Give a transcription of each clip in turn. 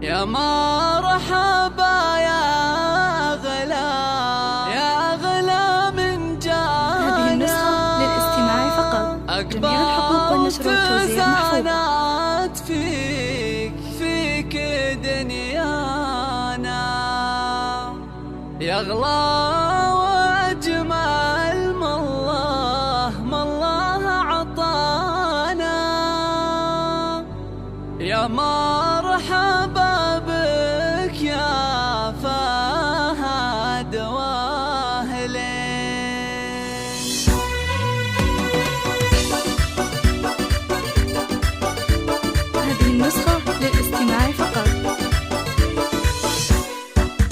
يا مرحبا يا أغلى، يا أغلى من جانا. هذه النسخة للاستماع فقط. جميع الحقوق والنشر والتوزيع محفوظة. فيك دنيانا يا أغلى وأجمل ما الله عطانا. يا مرحبا بك يا فهد واهلين. هذه النسخة للاستماع فقط.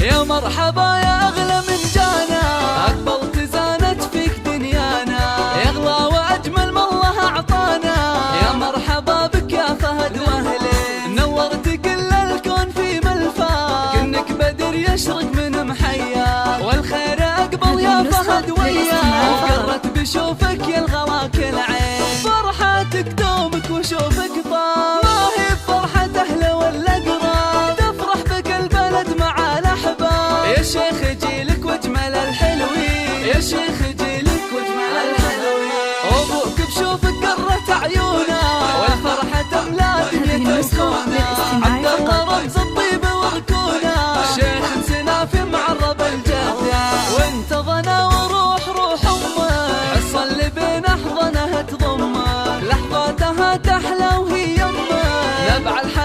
يا مرحبا يا أغلى من جانا، أقبلت زانت فيك دنيانا، يا أغلى وأجمل ما الله أعطانا. يا مرحبا بك يا فهد واهلين، نورت كل الكون في ملفاك، كأنك بدر يشرق من محياك، والخير أقبل يا فهد وياك، وقرت بشوفك يا الغواك العين، فرحتك دومك وشوفك طاب، ما هي بفرحة أهله ولا قراب، تفرح بك البلد مع الأحباب. يا شيخ جيلك واجمل الحلوين، يا شيخ جيلك واجمل الحلوين، أبوك بشوفك قرت عيونه، والفرحة تملا دنيا تسكونه، عبد الله رمز الطيب وركونه، شيخ سنافي معرب الجدة، وانت ظنا وروح أمه، حصل اللي بين أحضنها تضمه، لحظاتها تحلى وهي يمه، نبع الحياة